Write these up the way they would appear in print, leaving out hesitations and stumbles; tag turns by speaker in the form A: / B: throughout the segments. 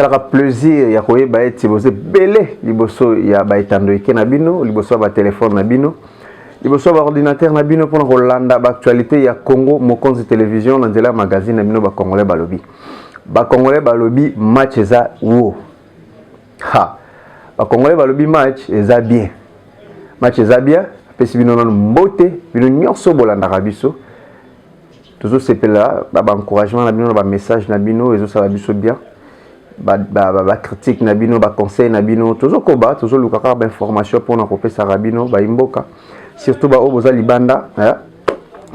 A: esalaka plaisir ya koyeba ete boze belé liboso ya baetando eke na bino, liboso ba téléphone na bino, liboso ba ordinateur na bino pour kolanda ba actualité ya Congo Mokonzi télévision na nzela magazine na bino ba congolais balobi. Ba congolais balobi match eza wo. Ha. Ba congolais balobi match eza bien. Match eza bien, pesi bino na mbote, bino nyonso bolanda biso. Toujours sepela ba encouragement na bino ba message na bino ezo sala biso bien. Ba critique na bino ba conseil na bino toujours koba toujours lukaka ba information pour na kopesa rabino ba imboka surtout ba oboza libanda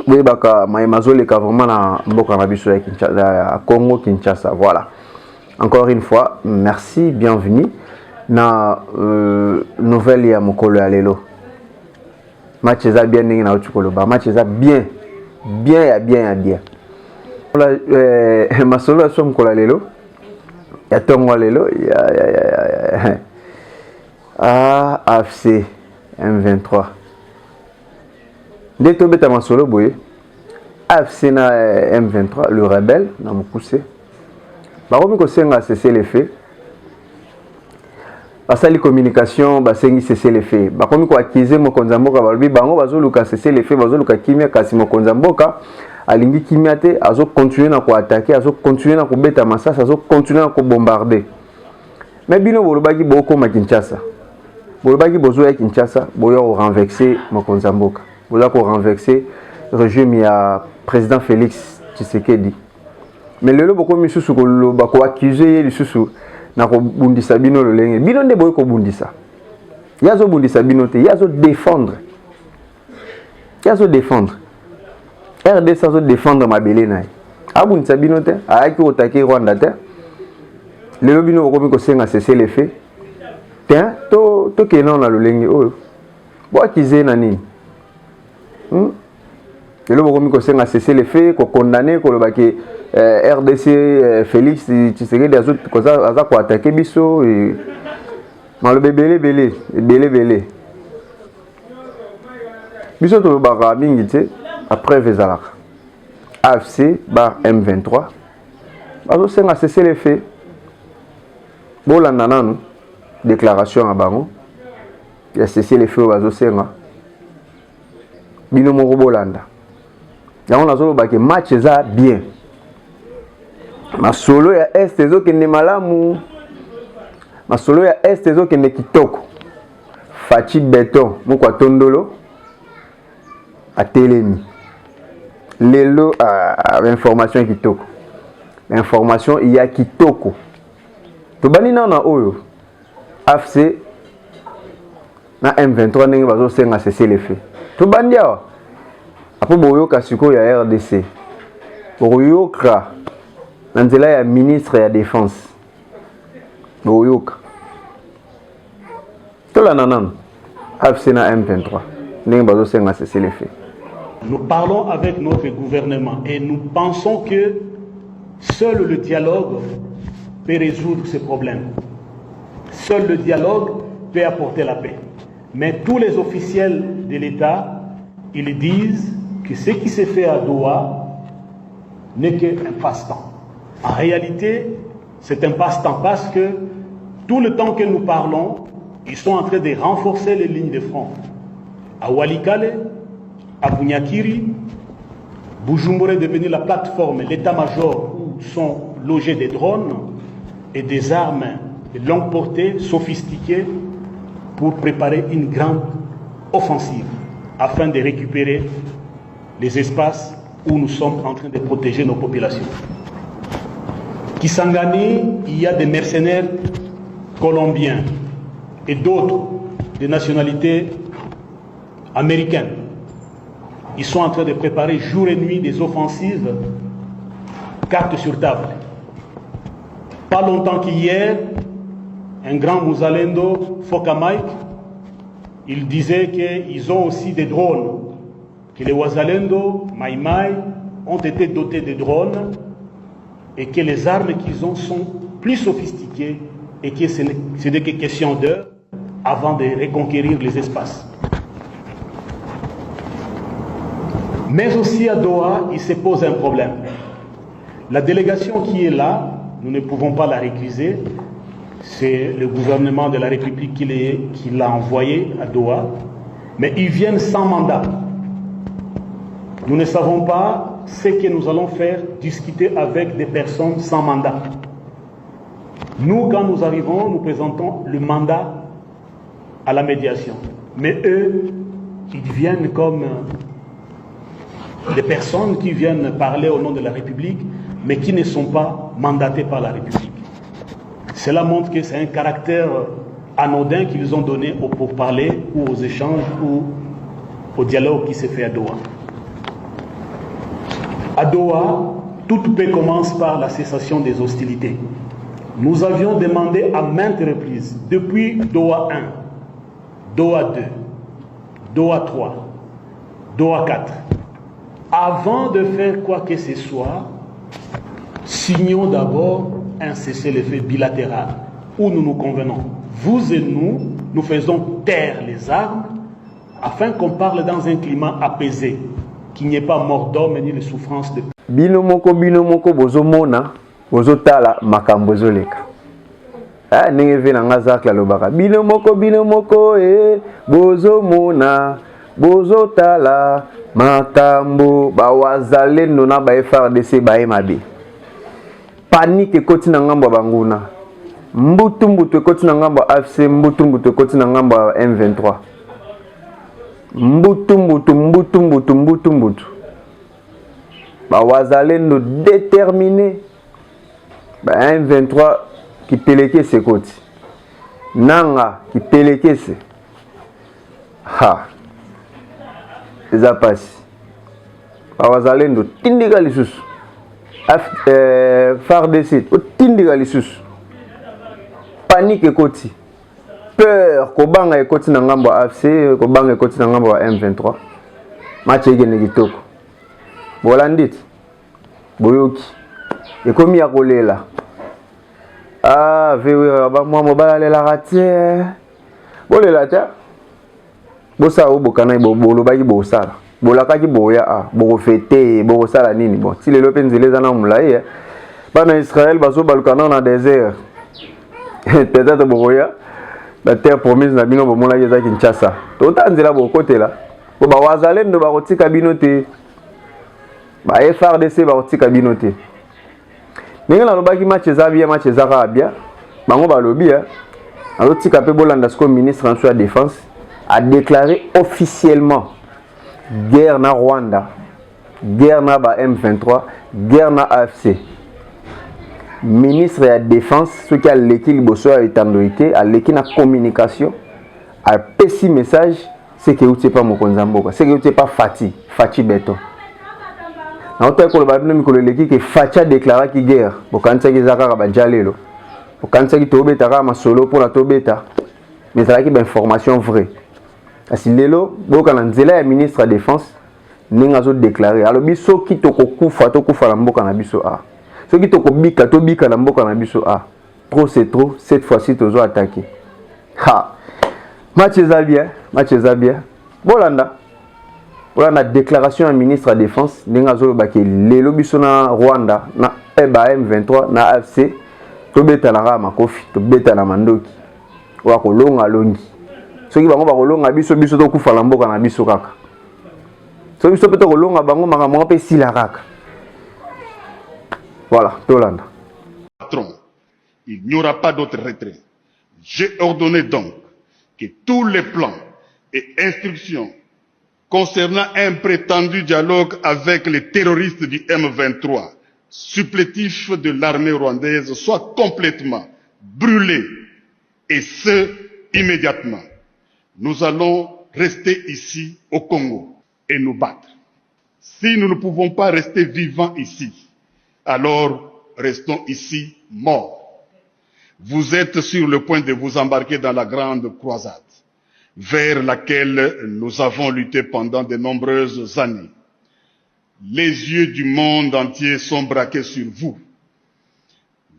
A: oui baka maimazole ka vraiment na mboka na biso ya Kinshasa à Congo Kinshasa. Voilà, encore une fois merci, bienvenue na nouvelle ya mokolo ya lelo. Match eza bien ningi na utukolo ba match eza bien masolo ya som kola lelo ya tongo lelo ya AFC M23 nde tobeta masolo boye AFC na M23 le rebelle na mokuse bakomi kosenga cesser les faits basali communication basengi cesser les faits bakomi ko accuser mokonzi mboka balobi bango bazoluka cesser les faits bazoluka kimia kasi mokonzi mboka alingi kimia te azo continuer na ko attaquer azo continuer na ko beta masasa azo continuer na ko bombarder mais bino bolobaki boko ma Kinshasa bolobaki bozo ya Kinshasa boyo ko renverser mokonzi mboka bozo ko renverser régime ya président Félix Tshisekedi mais lelo boko misusu ko loba ko accuser lisusu na ko bundisa bino lolenge bino nde boyo ko bundisa yazo bundisa bino te yazo défendre RDC azo défendre mabele naye abundisa bino te ayaki otaki Rwanda te lelo bino bokomi kosenga cesser les faits te to kena na lolenge oyo bo akize na nini lelo bokomi kosenga cesser les faits ko condamner ko lobaki RDC Félix Tshisekedi aza ko attaquer biso et malobe belé biso to baka mingi te après vezalaka AFC bar M23 bazo senga cesser les faits bolanda nanu déclaration à bango ya cesser les faits bazo senga bino moko bolanda yango nazo baki match eza bien masolo ya est ezo kende malamu masolo ya est ezo kende kitoko Fachi Beton moko atondolo atelemi lelo information kitoko information iya kitoko to bani na oyo AFC na M23 ndenge bazo senga cesser les faits to bandia apo boyoka siko ya RDC boyoka na nzela ya ministre ya défense boyoka to la nanan AFC na M23 ndenge bazo senga cesser les faits.
B: Nous parlons avec notre gouvernement et nous pensons que seul le dialogue peut résoudre ces problèmes. Seul le dialogue peut apporter la paix. Mais tous les officiels de l'État, ils disent que ce qui s'est fait à Doha n'est qu'un passe-temps. En réalité, c'est un passe-temps parce que tout le temps que nous parlons, ils sont en train de renforcer les lignes de front. À Walikale, à Bunyakiri, Bujumbura est devenu la plateforme, l'état-major où sont logés des drones et des armes de longue portée, sophistiquées, pour préparer une grande offensive afin de récupérer les espaces où nous sommes en train de protéger nos populations. Kisangani, il y a des mercenaires colombiens et d'autres de nationalités américaines. Ils sont en train de préparer jour et nuit des offensives, carte sur table. Pas longtemps qu'hier, un grand Mouzalendo, Foka Mike, il disait qu'ils ont aussi des drones, que les Wazalendo, Maïmaï, ont été dotés de drones et que les armes qu'ils ont sont plus sophistiquées et que ce n'est que question d'heure avant de reconquérir les espaces. Mais aussi à Doha, il se pose un problème. La délégation qui est là nous ne pouvons pas la récuser. C'est le gouvernement de la République qui l'a envoyé à Doha. Mais ils viennent sans mandat. Nous ne savons pas ce que nous allons faire, discuter avec des personnes sans mandat. Nous, quand nous arrivons, nous présentons le mandat à la médiation. Mais eux, ils viennent comme des personnes qui viennent parler au nom de la République, mais qui ne sont pas mandatés par la République. Cela montre que c'est un caractère anodin qu'ils ont donné au pourparlers ou aux échanges ou au dialogue qui s'est fait à Doha. À Doha, toute paix commence par la cessation des hostilités. Nous avions demandé à maintes reprises, depuis Doha 1, Doha 2, Doha 3, Doha 4, avant de faire quoi que ce soit, signons d'abord un cessez-le-feu bilatéral où nous nous convenons. Vous et nous, nous faisons taire les armes afin qu'on parle dans un climat apaisé, qu'il n'y ait pas mort d'homme ni de souffrance de...
A: Binomoko bozo mona bozo tala makambo zoleka. Ah nenge vena ngazak la lobaka. Binomoko bozo mona bozo tala makambo ba wazalendo na ba FARDC ba mabe. Panique ekoti na ngambo banguna. Mbutu ekoti na ngambo AFC, mbutu ekoti na ngambo M23. Mbutu. Ba wazalendo déterminé. Ba M23 qui peleke se koti. Nanga qui peleke se. Ha. Eza pasi. Ba wazalendo tindika lisusu. FARDC otindika lisusu. Panique ekoti. Peur kobanga ekoti na ngambo AFC, kobanga ekoti na ngambo M23. Match egene kitoko. Bolandit. Boyoki. Ekomi ya kolela. Ah, vewe ba mwa mobala lela ratie. Bolela tia. Bosa obokana bolo baki bosala. Bolakaki boya a bofete bosala nini bon si lelo penzele na mulaye bana Israël bazo balukana na désert peut-être boya la terre promise na bino bomona yeza Kinshasa to tanzela bokotela bo ba wazalendo ba kotika bino te ba FARDC ba kotika bino te ninga na lobaki match ezaka bien bango balobi alotika pe bolanda sko ministre en charge de défense a déclaré officiellement guerre na Rwanda, guerre na ba M23, guerre na AFC. Ministre de la Défense, ce qui a l'équipe bosso a étendoité, a l'équipe na communication, a petit message, c'est que vous n'êtes pas mokonzamboka, c'est que vous n'êtes pas Fati Beto. Na oto ko ba bino mikolo l'équipe que Fati a déclaré qui guerre, bokanisa ki zakaka ba jalelo. Bokanisa ki tobeta ka masolo pour la tobeta. Mais ça qui ba information vraie. Asi lelo boka na nzela ya ministre de la défense ninga zo déclarer alors biso ki tokokufa na mboka na biso a so ki tokobika na mboka na biso a trop c'est trop cette fois-ci tozo attaquer ha match bien bolanda déclaration ya ministre de la défense ninga zo lobaki lelo biso na Rwanda na M23 na AFC to beta na makofi to beta na mandoki wa kolonga longi. Ceux qui vont kolonga biso to kufa la mboka na biso kaka. Ceux qui peut kolonga bango makambo pe sila kaka. Voilà, Tolanda.
C: Patron, il n'y aura pas d'autre retrait. J'ai ordonné donc que tous les plans et instructions concernant un prétendu dialogue avec les terroristes du M23, supplétifs de l'armée rwandaise, soient complètement brûlés, et ce, immédiatement. Nous allons rester ici au Congo et nous battre. Si nous ne pouvons pas rester vivants ici, alors restons ici morts. Vous êtes sur le point de vous embarquer dans la grande croisade, vers laquelle nous avons lutté pendant de nombreuses années. Les yeux du monde entier sont braqués sur vous.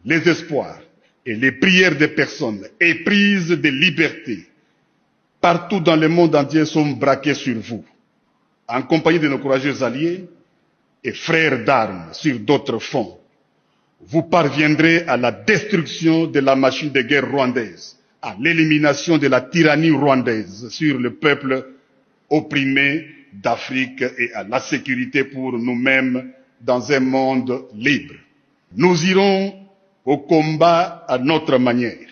C: Les espoirs et les prières des personnes éprises de liberté partout dans le monde entier sont braqués sur vous, en compagnie de nos courageux alliés et frères d'armes sur d'autres fonds. vous parviendrez à la destruction de la machine de guerre rwandaise, à l'élimination de la tyrannie rwandaise sur le peuple opprimé d'Afrique et à la sécurité pour nous-mêmes dans un monde libre. Nous irons au combat à notre manière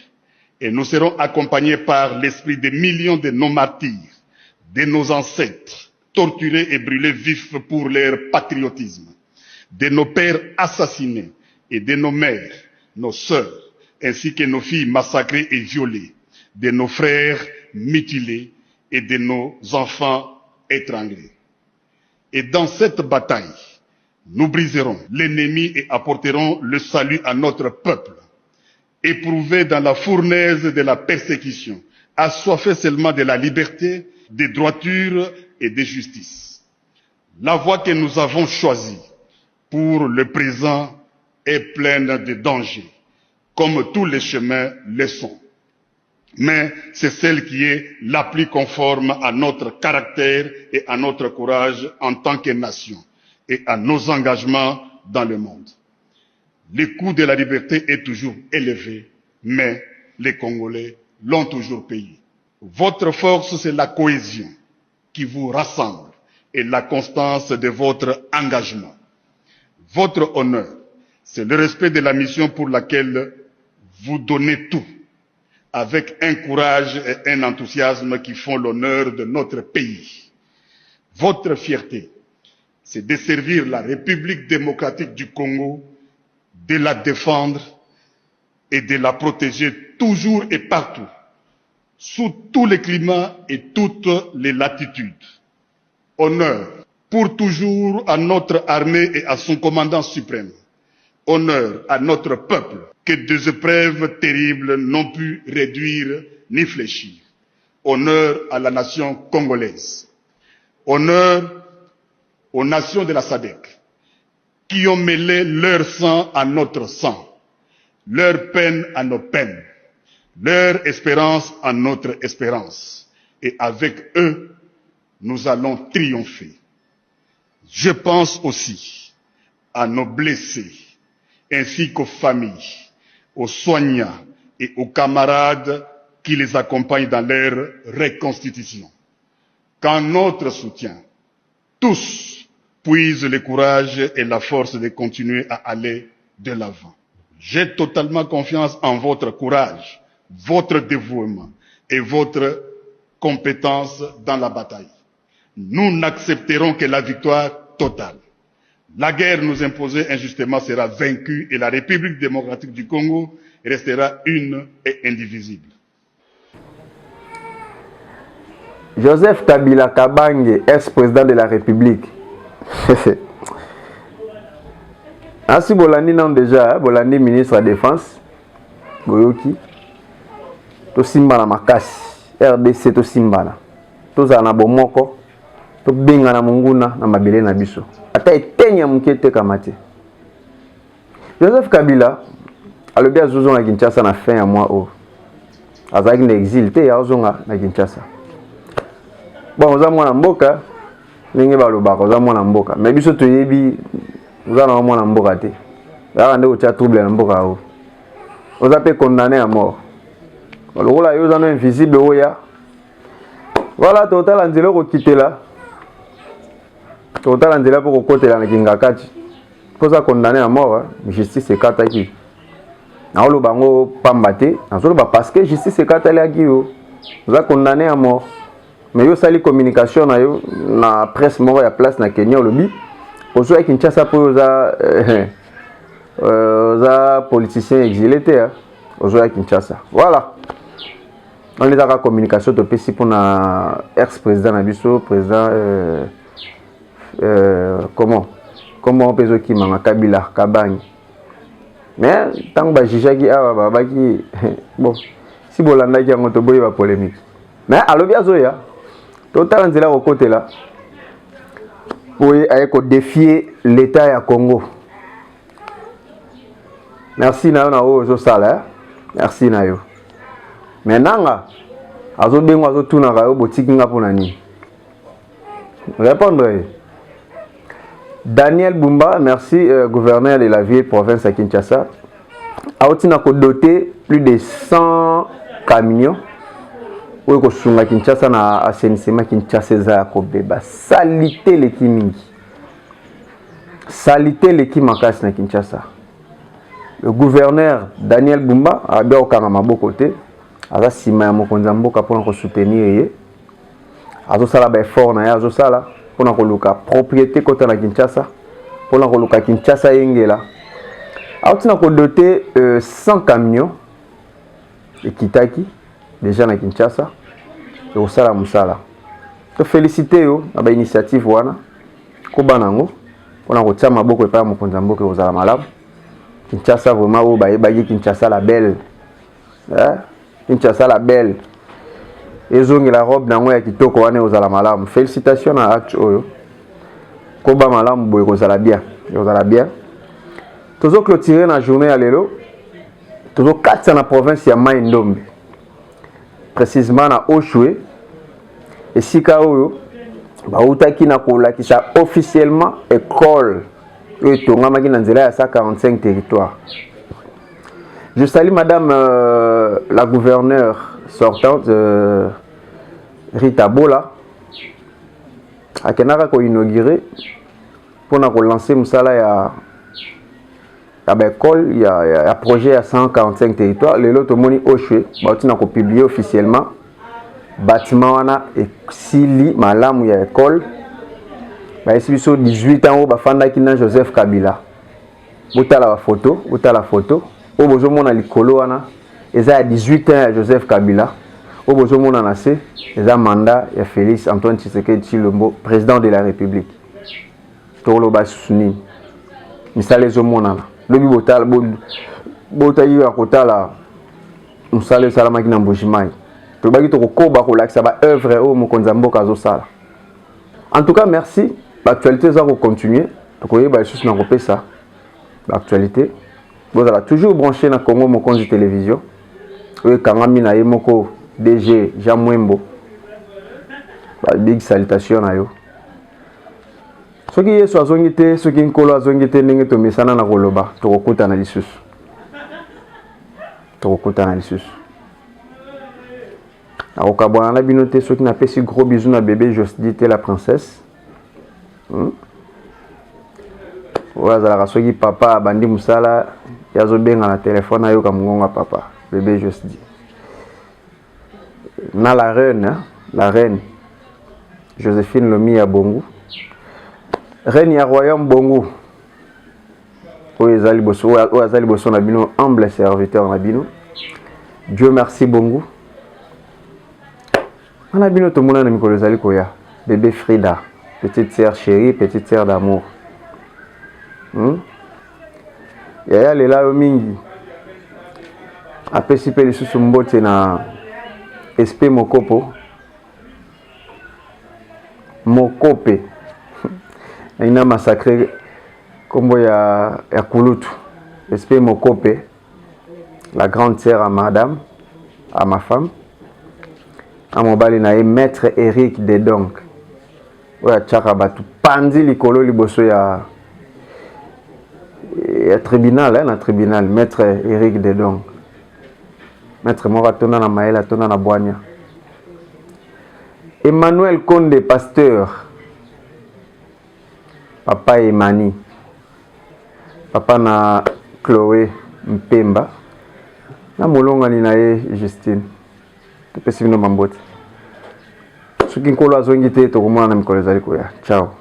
C: et nous serons accompagnés par l'esprit des millions de nos martyrs, de nos ancêtres, torturés et brûlés vifs pour leur patriotisme, de nos pères assassinés et de nos mères, nos sœurs, ainsi que nos filles massacrées et violées, de nos frères mutilés et de nos enfants étranglés. Et dans cette bataille, nous briserons l'ennemi et apporterons le salut à notre peuple, éprouvé dans la fournaise de la persécution, assoiffé seulement de la liberté, de droiture et de justice. La voie que nous avons choisie pour le présent est pleine de dangers, comme tous les chemins le sont. Mais c'est celle qui est la plus conforme à notre caractère et à notre courage en tant que nation et à nos engagements dans le monde. Le coût de la liberté est toujours élevé, mais les Congolais l'ont toujours payé. Votre force, c'est la cohésion qui vous rassemble et la constance de votre engagement. Votre honneur, c'est le respect de la mission pour laquelle vous donnez tout, avec un courage et un enthousiasme qui font l'honneur de notre pays. Votre fierté, c'est de servir la République démocratique du Congo, de la défendre et de la protéger toujours et partout, sous tous les climats et toutes les latitudes. Honneur pour toujours à notre armée et à son commandant suprême. Honneur à notre peuple que des épreuves terribles n'ont pu réduire ni fléchir. Honneur à la nation congolaise. Honneur aux nations de la SADC qui ont mêlé leur sang à notre sang, leur peine à nos peines, leur espérance à notre espérance. Et avec eux, nous allons triompher. Je pense aussi à nos blessés, ainsi qu'aux familles, aux soignants et aux camarades qui les accompagnent dans leur reconstitution. Qu'en notre soutien, tous puisent le courage et la force de continuer à aller de l'avant. J'ai totalement confiance en votre courage, votre dévouement et votre compétence dans la bataille. Nous n'accepterons que la victoire totale. La guerre nous imposée injustement sera vaincue et la République démocratique du Congo restera une et indivisible.
A: Joseph Kabila Kabange, ex-président de la République. Ainsi, Bolandi non déjà, Bolandi ministre de la Défense, Boyoki, to Simba na makasi, RDC to Simba na, to zana bomoko, to benga na munguna na mabele na biso. Ata etenya mukete kamate. Joseph Kabila, alobi azozonga na Kinshasa na fin ya mois o. Azaki na exil te ya ozonga na Kinshasa. Bon, oza mwana mboka, ndenge balobaka oza mwana mboka, mais biso toyebi oza na mwana mboka te. Ya nde otia trouble na mboka o. Oza pe condamné à mort. Lokola yo oza no invisible oya. Voilà, totala nzela ko kitela. Totala nzela po ko kotela na kingakati. Poza condamné à mort, justice ekataki. Na olo bango pamba te, na solo ba parce que justice ekatali aki yo. Oza condamné à mort. Mais yo sali communication na yo na presse moko ya place na Kenya lobi. Ozo ya Kinshasa po oza politicien exilé te hein. Ozo ya Kinshasa. Voilà. On est à communication to pesi pour na ex-président na biso, président comment on peut dire Kimanga Kabila Kabange. Mais tant ba jijaki awa babaki bon si bolanda ki ngoto boye ba polémique. Mais alobi azoya total nzela ko côté là pour ayeko défier l'état ya Congo. Merci na na ozo sala. Merci na yo. Maintenant azo bengo azo tuna ka yo botiki nga pona ni. Répondre. Daniel Bumba, merci, gouverneur de la ville province à Kinshasa. A doté plus de 100 camions. Où ko Kinshasa na assainissement Kinshasa za ko beba. Salité les kimingi. Salité les kimakas na Kinshasa. Le gouverneur Daniel Bumba a bien au Kanama côté. Aza sima ya mokonza mboka pour ko soutenir ye. Azo sala ba effort na ya azo sala pour na ko luka propriété côté na Kinshasa. Pour na ko luka Kinshasa yengela. A ko doté 100 camions et Kitaki déjà na Kinshasa. Et au sala musala. To féliciter yo na ba initiative wana. Ko banango pour na ko tia maboko epa mokonza mboka ozala malamu. Kinshasa vraiment o ba yebagi Kinshasa la belle. Kinshasa la belle. Ezongi la robe nango ya kitoko wane ozala malamu. Félicitations na acte oyo. Koba malamu boye kozala bien. Ozala bien. Tozo clôturer na journée ya lelo. Tozo katsa na province ya Mai Ndombe. Précisément na Oshwe. Esika oyo ba utaki na kolakisa officiellement école et tongamaki na nzela ya 145 territoires. Je salue madame la gouverneure sortante Rita Bola akenaka ko inaugurer pour na ko lancer musala ya école ya projet à 145 territoires. Les autres moni Oshwe ba tina ko publier officiellement bâtiment wana et sili malamu ya école. Ba esibiso 18 ans ba fanda kina Joseph Kabila. Botala photo, botala photo. O bozo mona likolo wana eza ya 18 ans ya Joseph Kabila. O bozo mona na se eza mandat ya Félix Antoine Tshisekedi Tshilombo, président de la République. Tolo ba suni. Misale zo mona. Lobi botala botayi ya kotala musale salama kina mbojimai. To baki to koba ko lakisa ba œuvre o mokonza mboka zo sala. En tout cas, merci. L'actualité va continuer. Donc, vous voyez, je suis ça. L'actualité. Vous allez toujours brancher dans Congo Mokonzi Télévision. Vous voyez, quand on a Moko DG Jean Mwembo. Big salutation à vous. Ceux qui sont à Zongité, ceux qui sont à Zongité, n'engagez pas Messana na Roloba. Tu recoutes analysis. Tu recoutes analysis. Alors, quand on a binoté, ceux qui n'ont pas si gros bisous à bébé, je dis la princesse. Voilà, soki papa bandi musala yazo benga na téléphone ayo kamungonga papa bébé juste dit na la reine Joséphine Lomi ya Bongo reine ya royaume Bongo o ezali boso na bino humble serviteur na bino Dieu merci Bongo na bino to mona na mikolo ezali koya bébé Frida petite sœur chérie, petite sœur d'amour. Yaya lela yo mingi. Apesi pe lisusu mbote na SP Mokopo. Mokope. Ina massacré kombo ya Kulutu. SP Mokope. La grande sœur à madame, à ma femme. À mon bali na maître Eric Dedonk. Ouais, tchaka batu pandi likolo liboso ya tribunal, hein, na tribunal, maître Eric Dedong. Maître Mora tona na maela tona na boanya. Emmanuel Konde pasteur. Papa Emani. Papa na Chloé Mpemba. Na molonga ni na ye Justine. Tupesi bino mambote. Soki nkolo azongi te tokomona na mikolo ezali koya. Ciao.